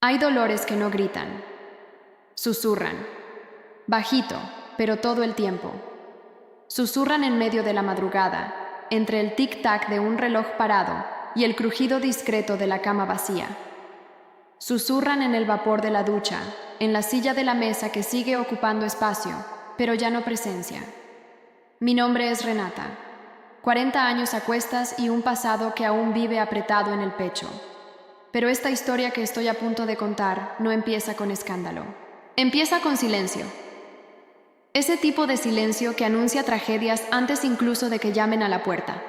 Hay dolores que no gritan, susurran, bajito, pero todo el tiempo. Susurran en medio de la madrugada, entre el tic-tac de un reloj parado y el crujido discreto de la cama vacía. Susurran en el vapor de la ducha, en la silla de la mesa que sigue ocupando espacio, pero ya no presencia. Mi nombre es Renata. 40 años a cuestas y un pasado que aún vive apretado en el pecho. Pero esta historia que estoy a punto de contar no empieza con escándalo. Empieza con silencio. Ese tipo de silencio que anuncia tragedias antes incluso de que llamen a la puerta.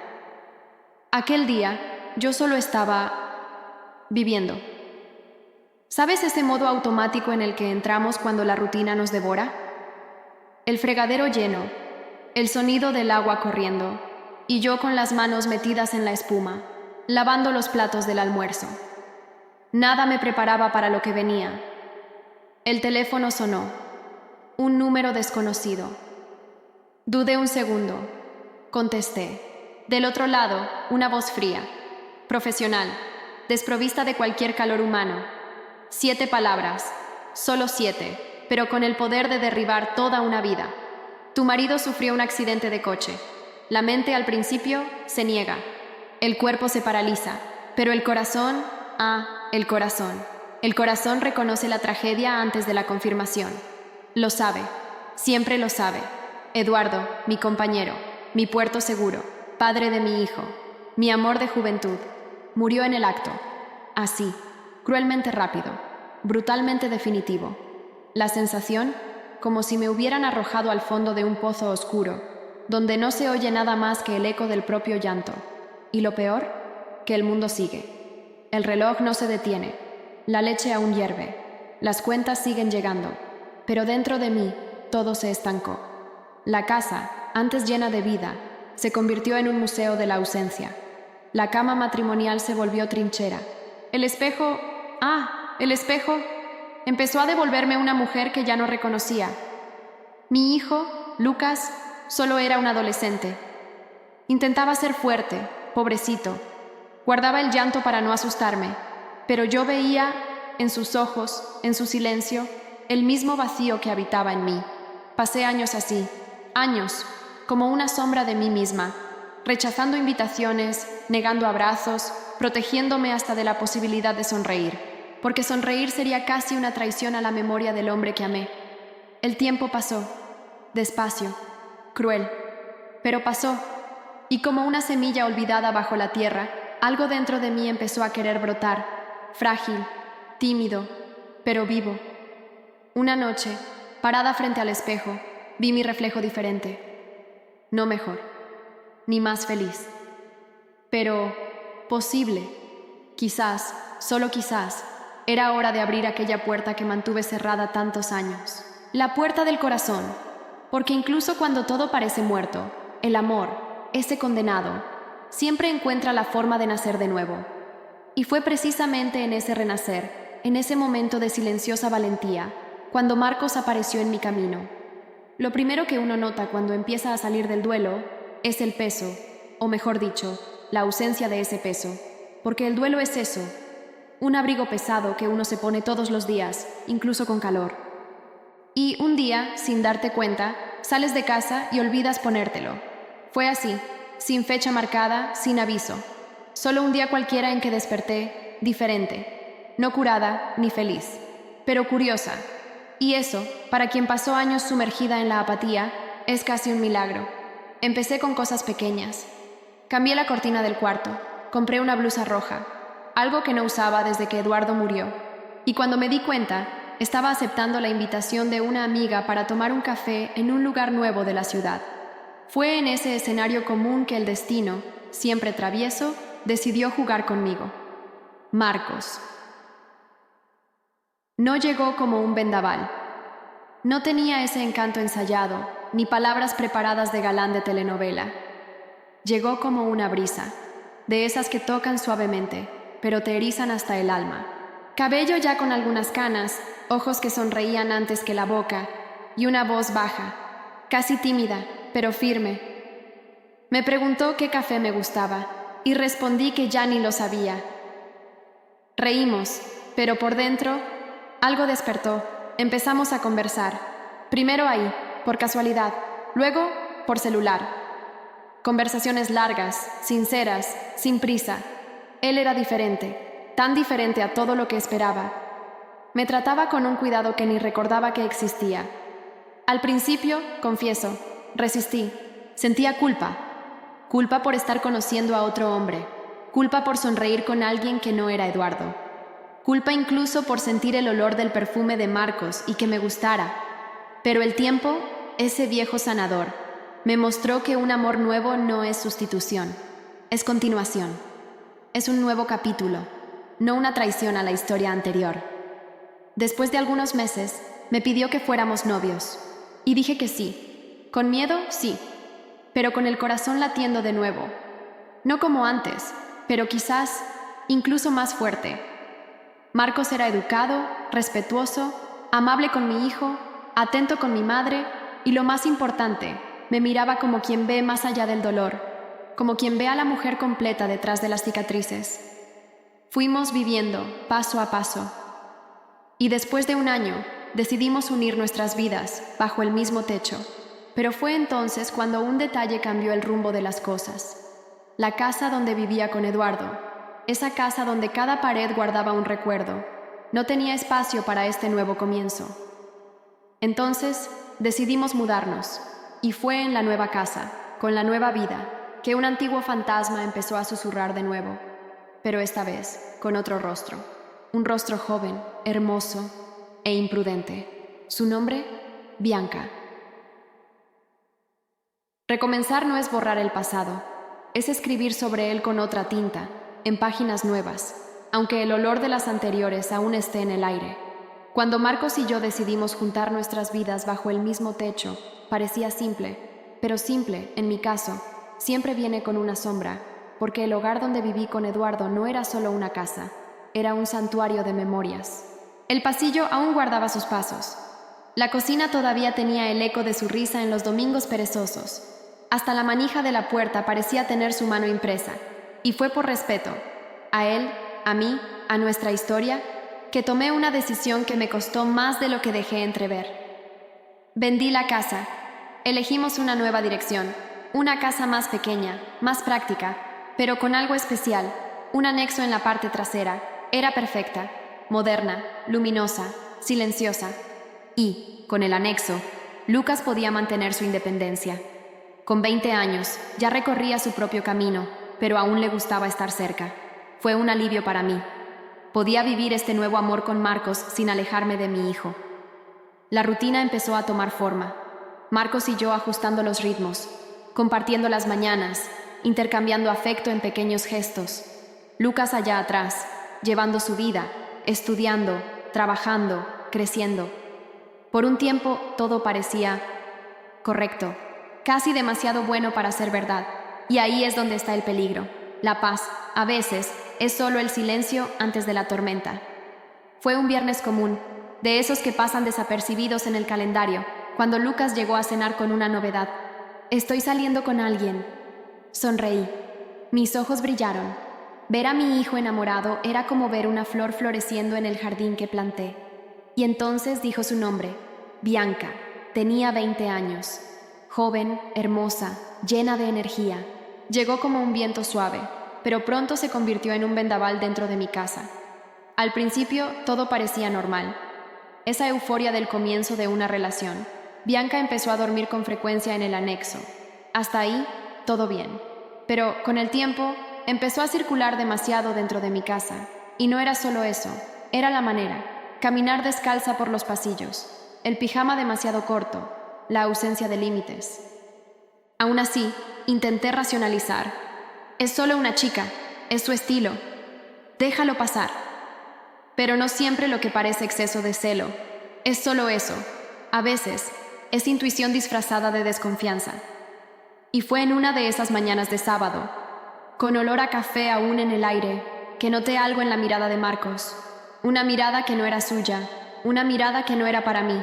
Aquel día, yo solo estaba viviendo. ¿Sabes ese modo automático en el que entramos cuando la rutina nos devora? El fregadero lleno, el sonido del agua corriendo, y yo con las manos metidas en la espuma, lavando los platos del almuerzo. Nada me preparaba para lo que venía. El teléfono sonó. Un número desconocido. Dudé un segundo. Contesté. Del otro lado, una voz fría, profesional, desprovista de cualquier calor humano. 7 palabras, solo 7, pero con el poder de derribar toda una vida. Tu marido sufrió un accidente de coche. La mente al principio se niega. El cuerpo se paraliza, pero el corazón, el corazón. El corazón reconoce la tragedia antes de la confirmación. Lo sabe, siempre lo sabe. Eduardo, mi compañero, mi puerto seguro, padre de mi hijo, mi amor de juventud, murió en el acto. Así, cruelmente rápido, brutalmente definitivo. La sensación, como si me hubieran arrojado al fondo de un pozo oscuro, donde no se oye nada más que el eco del propio llanto. Y lo peor, que el mundo sigue. El reloj no se detiene, la leche aún hierve, las cuentas siguen llegando, pero dentro de mí todo se estancó. La casa, antes llena de vida, se convirtió en un museo de la ausencia. La cama matrimonial se volvió trinchera. El espejo, empezó a devolverme una mujer que ya no reconocía. Mi hijo, Lucas, solo era un adolescente. Intentaba ser fuerte, pobrecito. Guardaba el llanto para no asustarme, pero yo veía, en sus ojos, en su silencio, el mismo vacío que habitaba en mí. Pasé años así, años, como una sombra de mí misma, rechazando invitaciones, negando abrazos, protegiéndome hasta de la posibilidad de sonreír, porque sonreír sería casi una traición a la memoria del hombre que amé. El tiempo pasó, despacio, cruel, pero pasó, y como una semilla olvidada bajo la tierra, algo dentro de mí empezó a querer brotar, frágil, tímido, pero vivo. Una noche, parada frente al espejo, vi mi reflejo diferente. No mejor, ni más feliz. Pero posible, quizás, solo quizás, era hora de abrir aquella puerta que mantuve cerrada tantos años. La puerta del corazón, porque incluso cuando todo parece muerto, el amor, ese condenado, siempre encuentra la forma de nacer de nuevo. Y fue precisamente en ese renacer, en ese momento de silenciosa valentía, cuando Marcos apareció en mi camino. Lo primero que uno nota cuando empieza a salir del duelo es el peso, o mejor dicho, la ausencia de ese peso, porque el duelo es eso, un abrigo pesado que uno se pone todos los días, incluso con calor. Y un día, sin darte cuenta, sales de casa y olvidas ponértelo. Fue así, sin fecha marcada, sin aviso. Solo un día cualquiera en que desperté, diferente, no curada ni feliz, pero curiosa. Y eso, para quien pasó años sumergida en la apatía, es casi un milagro. Empecé con cosas pequeñas. Cambié la cortina del cuarto, compré una blusa roja, algo que no usaba desde que Eduardo murió. Y cuando me di cuenta, estaba aceptando la invitación de una amiga para tomar un café en un lugar nuevo de la ciudad. Fue en ese escenario común que el destino, siempre travieso, decidió jugar conmigo. Marcos. No llegó como un vendaval. No tenía ese encanto ensayado, ni palabras preparadas de galán de telenovela. Llegó como una brisa, de esas que tocan suavemente, pero te erizan hasta el alma. Cabello ya con algunas canas, ojos que sonreían antes que la boca, y una voz baja, casi tímida, pero firme. Me preguntó qué café me gustaba, y respondí que ya ni lo sabía. Reímos, pero por dentro, algo despertó. Empezamos a conversar. Primero ahí, por casualidad, luego por celular. Conversaciones largas, sinceras, sin prisa. Él era diferente, tan diferente a todo lo que esperaba. Me trataba con un cuidado que ni recordaba que existía. Al principio, confieso, resistí. Sentía culpa. Culpa por estar conociendo a otro hombre. Culpa por sonreír con alguien que no era Eduardo. Culpa incluso por sentir el olor del perfume de Marcos y que me gustara. Pero el tiempo, ese viejo sanador, me mostró que un amor nuevo no es sustitución, es continuación. Es un nuevo capítulo, no una traición a la historia anterior. Después de algunos meses, me pidió que fuéramos novios. Y dije que sí. Con miedo, sí. Pero con el corazón latiendo de nuevo. No como antes, pero quizás incluso más fuerte. Marcos era educado, respetuoso, amable con mi hijo, atento con mi madre y lo más importante, me miraba como quien ve más allá del dolor, como quien ve a la mujer completa detrás de las cicatrices. Fuimos viviendo paso a paso. Y después de un año, decidimos unir nuestras vidas bajo el mismo techo. Pero fue entonces cuando un detalle cambió el rumbo de las cosas. La casa donde vivía con Eduardo, esa casa donde cada pared guardaba un recuerdo, no tenía espacio para este nuevo comienzo. Entonces, decidimos mudarnos, y fue en la nueva casa, con la nueva vida, que un antiguo fantasma empezó a susurrar de nuevo, pero esta vez con otro rostro. Un rostro joven, hermoso e imprudente. Su nombre, Bianca. Recomenzar no es borrar el pasado, es escribir sobre él con otra tinta, en páginas nuevas, aunque el olor de las anteriores aún esté en el aire. Cuando Marcos y yo decidimos juntar nuestras vidas bajo el mismo techo, parecía simple, pero simple, en mi caso, siempre viene con una sombra, porque el hogar donde viví con Eduardo no era solo una casa, era un santuario de memorias. El pasillo aún guardaba sus pasos. La cocina todavía tenía el eco de su risa en los domingos perezosos. Hasta la manija de la puerta parecía tener su mano impresa. Y fue por respeto, a él, a mí, a nuestra historia, que tomé una decisión que me costó más de lo que dejé entrever. Vendí la casa. Elegimos una nueva dirección, una casa más pequeña, más práctica, pero con algo especial, un anexo en la parte trasera. Era perfecta, moderna, luminosa, silenciosa. Y, con el anexo, Lucas podía mantener su independencia. Con 20 años, ya recorría su propio camino, pero aún le gustaba estar cerca. Fue un alivio para mí. Podía vivir este nuevo amor con Marcos sin alejarme de mi hijo. La rutina empezó a tomar forma. Marcos y yo ajustando los ritmos, compartiendo las mañanas, intercambiando afecto en pequeños gestos. Lucas allá atrás, llevando su vida, estudiando, trabajando, creciendo. Por un tiempo todo parecía correcto, casi demasiado bueno para ser verdad. Y ahí es donde está el peligro. La paz, a veces, es solo el silencio antes de la tormenta. Fue un viernes común, de esos que pasan desapercibidos en el calendario, cuando Lucas llegó a cenar con una novedad. Estoy saliendo con alguien. Sonreí. Mis ojos brillaron. Ver a mi hijo enamorado era como ver una flor floreciendo en el jardín que planté. Y entonces dijo su nombre, Bianca. Tenía 20 años. Joven, hermosa, llena de energía. Llegó como un viento suave, pero pronto se convirtió en un vendaval dentro de mi casa. Al principio, todo parecía normal. Esa euforia del comienzo de una relación. Bianca empezó a dormir con frecuencia en el anexo. Hasta ahí, todo bien. Pero, con el tiempo, empezó a circular demasiado dentro de mi casa. Y no era solo eso, era la manera. Caminar descalza por los pasillos. El pijama demasiado corto. La ausencia de límites. Aún así, intenté racionalizar. Es solo una chica, es su estilo. Déjalo pasar. Pero no siempre lo que parece exceso de celo. Es solo eso. A veces, es intuición disfrazada de desconfianza. Y fue en una de esas mañanas de sábado, con olor a café aún en el aire, que noté algo en la mirada de Marcos. Una mirada que no era suya, una mirada que no era para mí,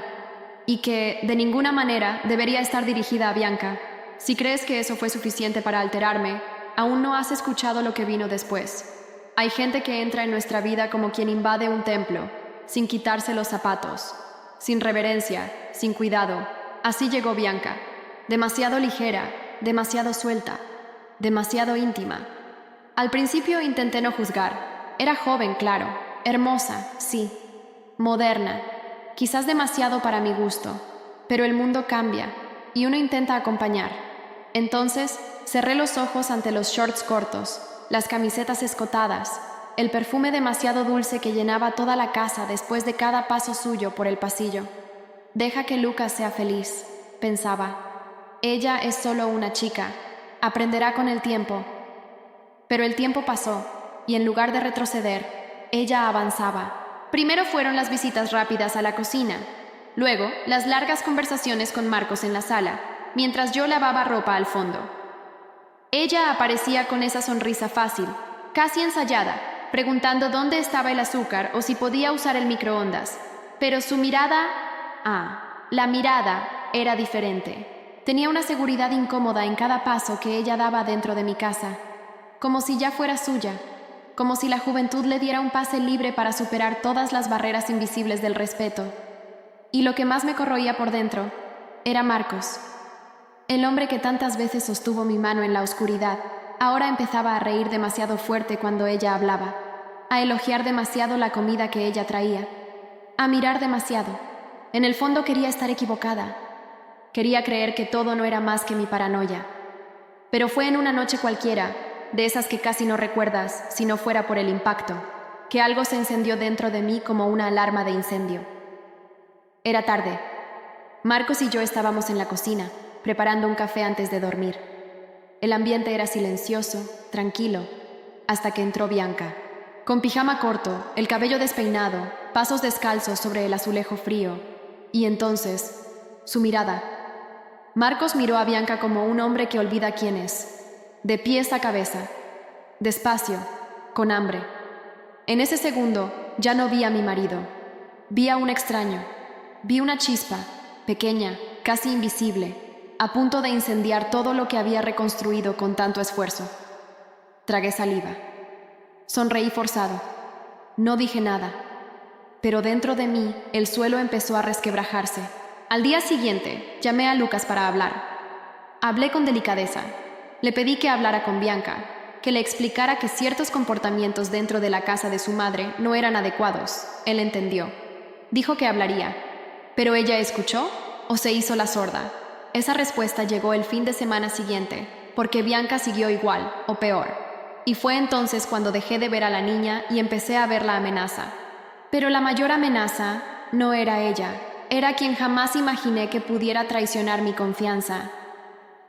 y que, de ninguna manera, debería estar dirigida a Bianca. Si crees que eso fue suficiente para alterarme, aún no has escuchado lo que vino después. Hay gente que entra en nuestra vida como quien invade un templo, sin quitarse los zapatos, sin reverencia, sin cuidado. Así llegó Bianca, demasiado ligera, demasiado suelta, demasiado íntima. Al principio intenté no juzgar. Era joven, claro, hermosa, sí, moderna, quizás demasiado para mi gusto, pero el mundo cambia y uno intenta acompañar. Entonces, cerré los ojos ante los shorts cortos, las camisetas escotadas, el perfume demasiado dulce que llenaba toda la casa después de cada paso suyo por el pasillo. Deja que Lucas sea feliz, pensaba. Ella es solo una chica, aprenderá con el tiempo. Pero el tiempo pasó, y en lugar de retroceder, ella avanzaba. Primero fueron las visitas rápidas a la cocina, luego las largas conversaciones con Marcos en la sala, mientras yo lavaba ropa al fondo. Ella aparecía con esa sonrisa fácil, casi ensayada, preguntando dónde estaba el azúcar o si podía usar el microondas. Pero su mirada, la mirada era diferente. Tenía una seguridad incómoda en cada paso que ella daba dentro de mi casa, como si ya fuera suya, como si la juventud le diera un pase libre para superar todas las barreras invisibles del respeto. Y lo que más me corroía por dentro era Marcos. El hombre que tantas veces sostuvo mi mano en la oscuridad, ahora empezaba a reír demasiado fuerte cuando ella hablaba, a elogiar demasiado la comida que ella traía, a mirar demasiado. En el fondo quería estar equivocada. Quería creer que todo no era más que mi paranoia. Pero fue en una noche cualquiera, de esas que casi no recuerdas si no fuera por el impacto, que algo se encendió dentro de mí como una alarma de incendio. Era tarde. Marcos y yo estábamos en la cocina, preparando un café antes de dormir. El ambiente era silencioso, tranquilo, hasta que entró Bianca. Con pijama corto, el cabello despeinado, pasos descalzos sobre el azulejo frío. Y entonces, su mirada. Marcos miró a Bianca como un hombre que olvida quién es. De pies a cabeza, despacio, con hambre. En ese segundo ya no vi a mi marido. Vi a un extraño. Vi una chispa, pequeña, casi invisible, a punto de incendiar todo lo que había reconstruido con tanto esfuerzo. Tragué saliva. Sonreí forzado. No dije nada. Pero dentro de mí, el suelo empezó a resquebrajarse. Al día siguiente, llamé a Lucas para hablar. Hablé con delicadeza. Le pedí que hablara con Bianca, que le explicara que ciertos comportamientos dentro de la casa de su madre no eran adecuados. Él entendió. Dijo que hablaría. ¿Pero ella escuchó o se hizo la sorda? Esa respuesta llegó el fin de semana siguiente, porque Bianca siguió igual, o peor. Y fue entonces cuando dejé de ver a la niña y empecé a ver la amenaza. Pero la mayor amenaza no era ella, era quien jamás imaginé que pudiera traicionar mi confianza.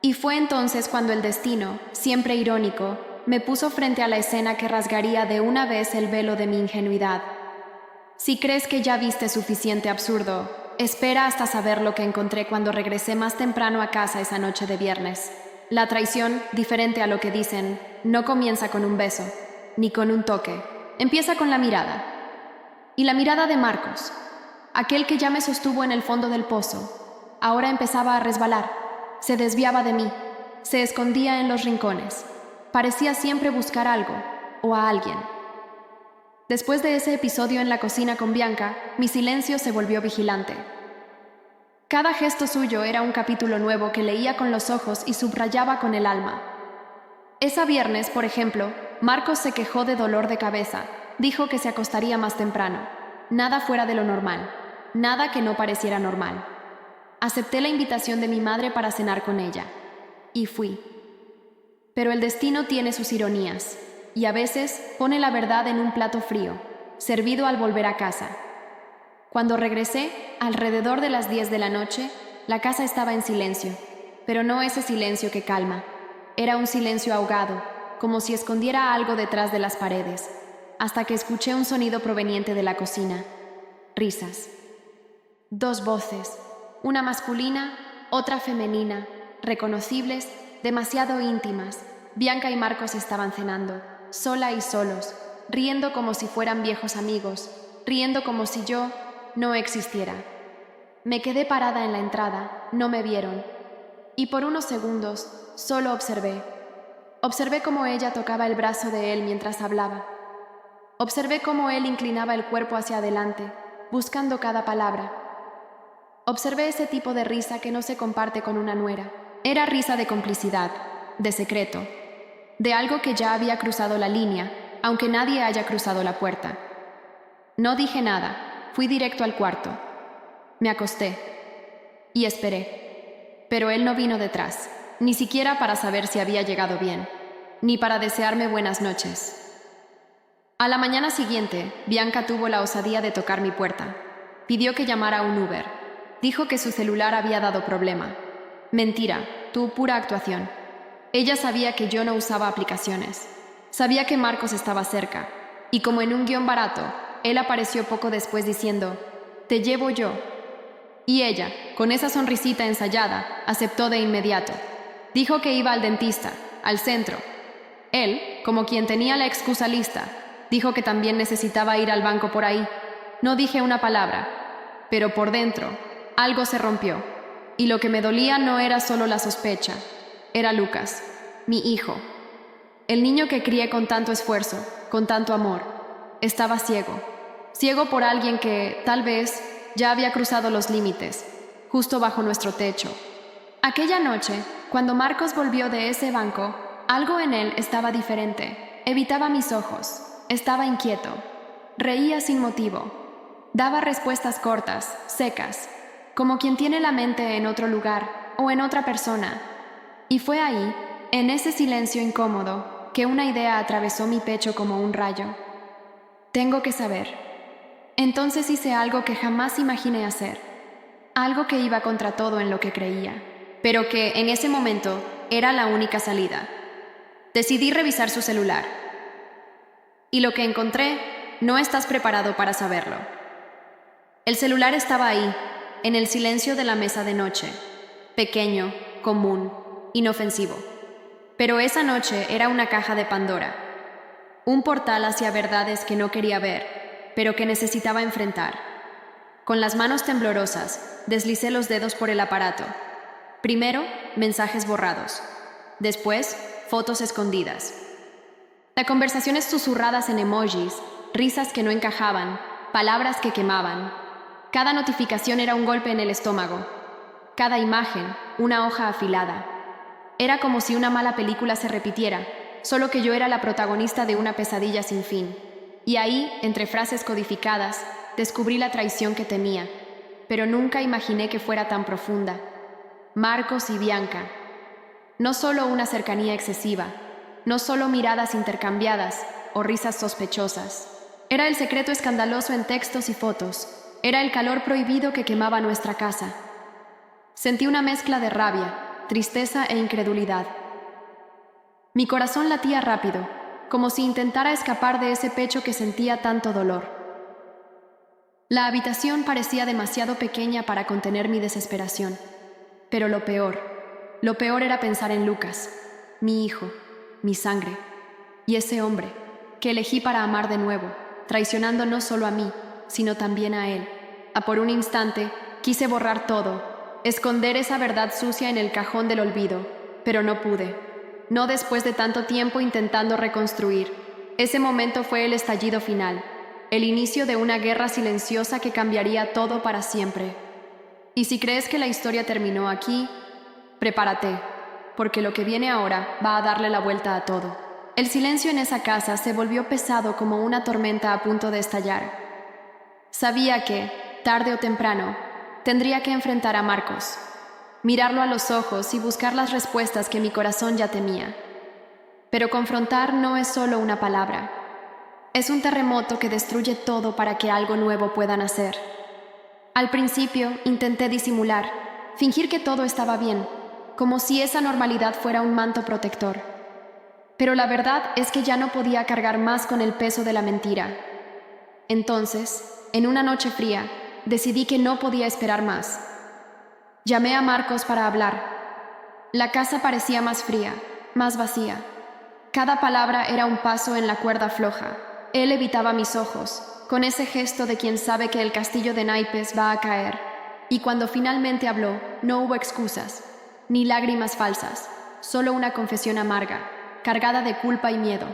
Y fue entonces cuando el destino, siempre irónico, me puso frente a la escena que rasgaría de una vez el velo de mi ingenuidad. Si crees que ya viste suficiente absurdo, espera hasta saber lo que encontré cuando regresé más temprano a casa esa noche de viernes. La traición, diferente a lo que dicen, no comienza con un beso, ni con un toque. Empieza con la mirada. Y la mirada de Marcos, aquel que ya me sostuvo en el fondo del pozo, ahora empezaba a resbalar. Se desviaba de mí, se escondía en los rincones. Parecía siempre buscar algo, o a alguien. Después de ese episodio en la cocina con Bianca, mi silencio se volvió vigilante. Cada gesto suyo era un capítulo nuevo que leía con los ojos y subrayaba con el alma. Ese viernes, por ejemplo, Marcos se quejó de dolor de cabeza. Dijo que se acostaría más temprano. Nada fuera de lo normal. Nada que no pareciera normal. Acepté la invitación de mi madre para cenar con ella. Y fui. Pero el destino tiene sus ironías, y a veces pone la verdad en un plato frío, servido al volver a casa. Cuando regresé, alrededor de las 10 de la noche, la casa estaba en silencio, pero no ese silencio que calma. Era un silencio ahogado, como si escondiera algo detrás de las paredes, hasta que escuché un sonido proveniente de la cocina. Risas. 2 voces. Una masculina, otra femenina, reconocibles, demasiado íntimas. Bianca y Marcos estaban cenando, sola y solos, riendo como si fueran viejos amigos, riendo como si yo no existiera. Me quedé parada en la entrada, no me vieron, y por unos segundos solo observé. Observé cómo ella tocaba el brazo de él mientras hablaba. Observé cómo él inclinaba el cuerpo hacia adelante, buscando cada palabra. Observé ese tipo de risa que no se comparte con una nuera. Era risa de complicidad, de secreto, de algo que ya había cruzado la línea, aunque nadie haya cruzado la puerta. No dije nada, fui directo al cuarto. Me acosté y esperé, pero él no vino detrás, ni siquiera para saber si había llegado bien, ni para desearme buenas noches. A la mañana siguiente, Bianca tuvo la osadía de tocar mi puerta. Pidió que llamara a un Uber. Dijo que su celular había dado problema. Mentira, tu pura actuación. Ella sabía que yo no usaba aplicaciones. Sabía que Marcos estaba cerca, y como en un guión barato, él apareció poco después diciendo, «Te llevo yo». Y ella, con esa sonrisita ensayada, aceptó de inmediato. Dijo que iba al dentista, al centro. Él, como quien tenía la excusa lista, dijo que también necesitaba ir al banco por ahí. No dije una palabra, pero por dentro, algo se rompió. Y lo que me dolía no era solo la sospecha, era Lucas, mi hijo. El niño que crié con tanto esfuerzo, con tanto amor, estaba ciego. Ciego por alguien que, tal vez, ya había cruzado los límites, justo bajo nuestro techo. Aquella noche, cuando Marcos volvió de ese banco, algo en él estaba diferente. Evitaba mis ojos, estaba inquieto, reía sin motivo, daba respuestas cortas, secas, como quien tiene la mente en otro lugar o en otra persona. Y fue ahí, en ese silencio incómodo, que una idea atravesó mi pecho como un rayo. Tengo que saber. Entonces hice algo que jamás imaginé hacer, algo que iba contra todo en lo que creía, pero que, en ese momento, era la única salida. Decidí revisar su celular. Y lo que encontré, no estás preparado para saberlo. El celular estaba ahí, en el silencio de la mesa de noche, pequeño, común, inofensivo. Pero esa noche era una caja de Pandora, un portal hacia verdades que no quería ver, pero que necesitaba enfrentar. Con las manos temblorosas, deslicé los dedos por el aparato. Primero, mensajes borrados. Después, fotos escondidas. Las conversaciones susurradas en emojis, risas que no encajaban, palabras que quemaban. Cada notificación era un golpe en el estómago. Cada imagen, una hoja afilada. Era como si una mala película se repitiera, solo que yo era la protagonista de una pesadilla sin fin. Y ahí, entre frases codificadas, descubrí la traición que temía, pero nunca imaginé que fuera tan profunda. Marcos y Bianca. No solo una cercanía excesiva, no solo miradas intercambiadas o risas sospechosas. Era el secreto escandaloso en textos y fotos. Era el calor prohibido que quemaba nuestra casa. Sentí una mezcla de rabia, tristeza e incredulidad. Mi corazón latía rápido, como si intentara escapar de ese pecho que sentía tanto dolor. La habitación parecía demasiado pequeña para contener mi desesperación. Pero lo peor era pensar en Lucas, mi hijo, mi sangre, y ese hombre que elegí para amar de nuevo, traicionando no solo a mí, sino también a él. Por un instante quise borrar todo, esconder esa verdad sucia en el cajón del olvido, pero no pude. No después de tanto tiempo intentando reconstruir. Ese momento fue el estallido final, el inicio de una guerra silenciosa que cambiaría todo para siempre. Y si crees que la historia terminó aquí, prepárate, porque lo que viene ahora va a darle la vuelta a todo. El silencio en esa casa se volvió pesado como una tormenta a punto de estallar. Sabía que, tarde o temprano, tendría que enfrentar a Marcos, mirarlo a los ojos y buscar las respuestas que mi corazón ya temía. Pero confrontar no es solo una palabra. Es un terremoto que destruye todo para que algo nuevo pueda nacer. Al principio intenté disimular, fingir que todo estaba bien, como si esa normalidad fuera un manto protector. Pero la verdad es que ya no podía cargar más con el peso de la mentira. Entonces, en una noche fría, decidí que no podía esperar más. Llamé a Marcos para hablar. La casa parecía más fría, más vacía. Cada palabra era un paso en la cuerda floja. Él evitaba mis ojos, con ese gesto de quien sabe que el castillo de naipes va a caer. Y cuando finalmente habló, no hubo excusas, ni lágrimas falsas, solo una confesión amarga, cargada de culpa y miedo.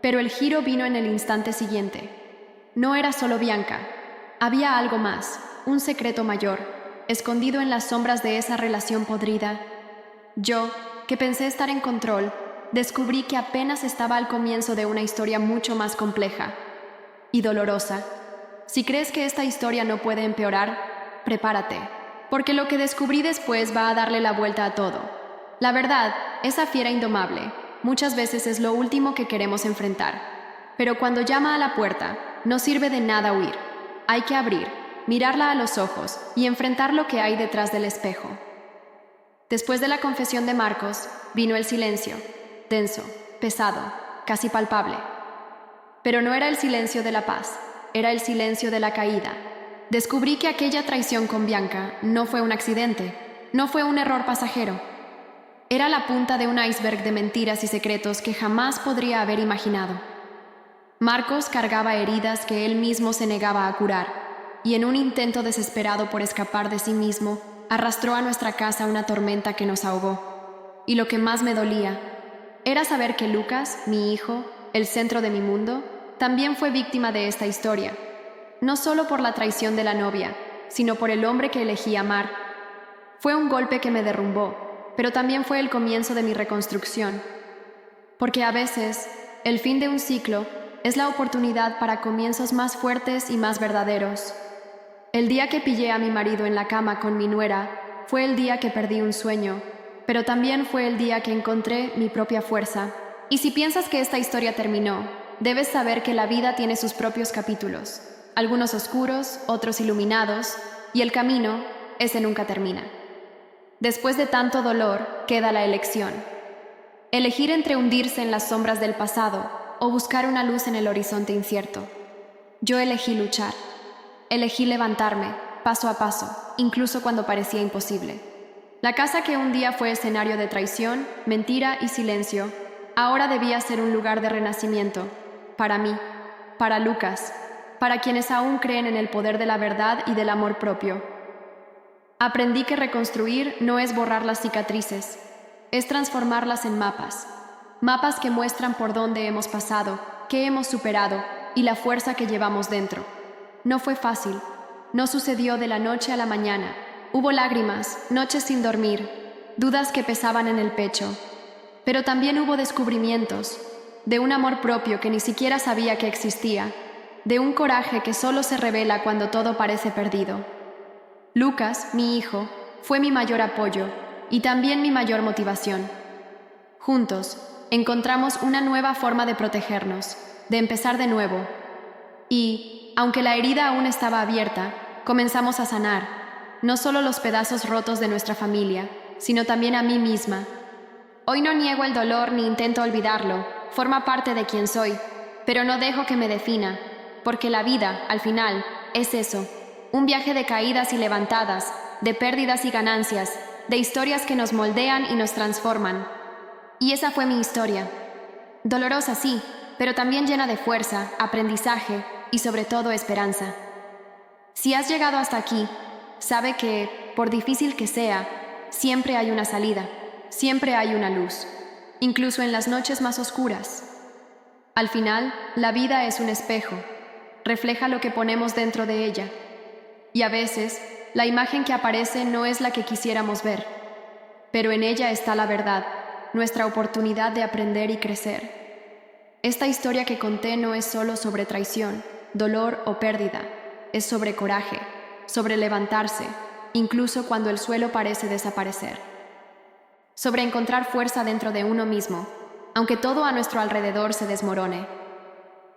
Pero el giro vino en el instante siguiente. No era solo Bianca. Había algo más, un secreto mayor, escondido en las sombras de esa relación podrida. Yo, que pensé estar en control, descubrí que apenas estaba al comienzo de una historia mucho más compleja y dolorosa. Si crees que esta historia no puede empeorar, prepárate, porque lo que descubrí después va a darle la vuelta a todo. La verdad, esa fiera indomable muchas veces es lo último que queremos enfrentar. Pero cuando llama a la puerta, no sirve de nada huir. Hay que abrir, mirarla a los ojos y enfrentar lo que hay detrás del espejo. Después de la confesión de Marcos, vino el silencio, denso, pesado, casi palpable. Pero no era el silencio de la paz, era el silencio de la caída. Descubrí que aquella traición con Bianca no fue un accidente, no fue un error pasajero. Era la punta de un iceberg de mentiras y secretos que jamás podría haber imaginado. Marcos cargaba heridas que él mismo se negaba a curar, y en un intento desesperado por escapar de sí mismo, arrastró a nuestra casa una tormenta que nos ahogó. Y lo que más me dolía era saber que Lucas, mi hijo, el centro de mi mundo, también fue víctima de esta historia. No solo por la traición de la novia, sino por el hombre que elegí amar. Fue un golpe que me derrumbó, pero también fue el comienzo de mi reconstrucción. Porque a veces, el fin de un ciclo es la oportunidad para comienzos más fuertes y más verdaderos. El día que pillé a mi marido en la cama con mi nuera fue el día que perdí un sueño, pero también fue el día que encontré mi propia fuerza. Y si piensas que esta historia terminó, debes saber que la vida tiene sus propios capítulos, algunos oscuros, otros iluminados, y el camino, ese nunca termina. Después de tanto dolor, queda la elección. Elegir entre hundirse en las sombras del pasado o buscar una luz en el horizonte incierto. Yo elegí luchar. Elegí levantarme, paso a paso, incluso cuando parecía imposible. La casa que un día fue escenario de traición, mentira y silencio, ahora debía ser un lugar de renacimiento, para mí, para Lucas, para quienes aún creen en el poder de la verdad y del amor propio. Aprendí que reconstruir no es borrar las cicatrices, es transformarlas en mapas. Mapas que muestran por dónde hemos pasado, qué hemos superado y la fuerza que llevamos dentro. No fue fácil, no sucedió de la noche a la mañana. Hubo lágrimas, noches sin dormir, dudas que pesaban en el pecho. Pero también hubo descubrimientos, de un amor propio que ni siquiera sabía que existía, de un coraje que solo se revela cuando todo parece perdido. Lucas, mi hijo, fue mi mayor apoyo y también mi mayor motivación. Juntos, encontramos una nueva forma de protegernos, de empezar de nuevo. Y, aunque la herida aún estaba abierta, comenzamos a sanar, no solo los pedazos rotos de nuestra familia, sino también a mí misma. Hoy no niego el dolor ni intento olvidarlo, forma parte de quien soy, pero no dejo que me defina, porque la vida, al final, es eso. Un viaje de caídas y levantadas, de pérdidas y ganancias, de historias que nos moldean y nos transforman. Y esa fue mi historia. Dolorosa, sí, pero también llena de fuerza, aprendizaje y sobre todo esperanza. Si has llegado hasta aquí, sabe que, por difícil que sea, siempre hay una salida, siempre hay una luz, incluso en las noches más oscuras. Al final, la vida es un espejo, refleja lo que ponemos dentro de ella. Y a veces, la imagen que aparece no es la que quisiéramos ver, pero en ella está la verdad, nuestra oportunidad de aprender y crecer. Esta historia que conté no es solo sobre traición, dolor o pérdida, es sobre coraje, sobre levantarse, incluso cuando el suelo parece desaparecer. Sobre encontrar fuerza dentro de uno mismo, aunque todo a nuestro alrededor se desmorone.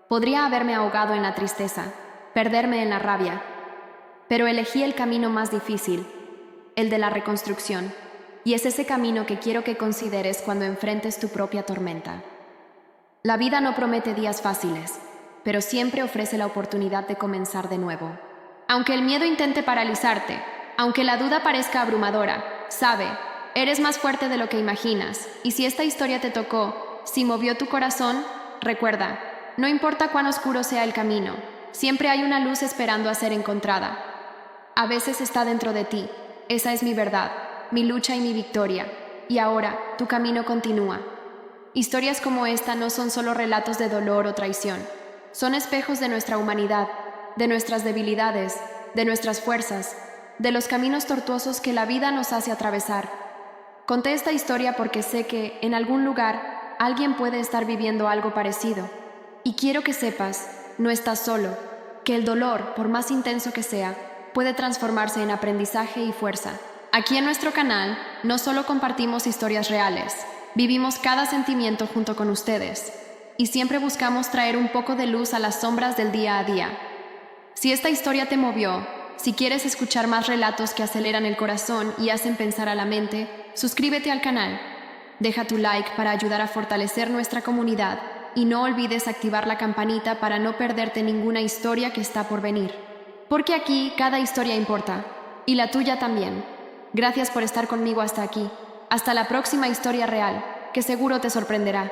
Podría haberme ahogado en la tristeza, perderme en la rabia, pero elegí el camino más difícil, el de la reconstrucción, y es ese camino que quiero que consideres cuando enfrentes tu propia tormenta. La vida no promete días fáciles, pero siempre ofrece la oportunidad de comenzar de nuevo. Aunque el miedo intente paralizarte, aunque la duda parezca abrumadora, sabe, eres más fuerte de lo que imaginas, y si esta historia te tocó, si movió tu corazón, recuerda, no importa cuán oscuro sea el camino, siempre hay una luz esperando a ser encontrada. A veces está dentro de ti, esa es mi verdad, mi lucha y mi victoria, y ahora tu camino continúa. Historias como esta no son solo relatos de dolor o traición, son espejos de nuestra humanidad, de nuestras debilidades, de nuestras fuerzas, de los caminos tortuosos que la vida nos hace atravesar. Conté esta historia porque sé que, en algún lugar, alguien puede estar viviendo algo parecido. Y quiero que sepas, no estás solo, que el dolor, por más intenso que sea, puede transformarse en aprendizaje y fuerza. Aquí en nuestro canal, no solo compartimos historias reales, vivimos cada sentimiento junto con ustedes, y siempre buscamos traer un poco de luz a las sombras del día a día. Si esta historia te movió, si quieres escuchar más relatos que aceleran el corazón y hacen pensar a la mente, suscríbete al canal. Deja tu like para ayudar a fortalecer nuestra comunidad y no olvides activar la campanita para no perderte ninguna historia que está por venir. Porque aquí cada historia importa, y la tuya también. Gracias por estar conmigo hasta aquí. Hasta la próxima historia real, que seguro te sorprenderá.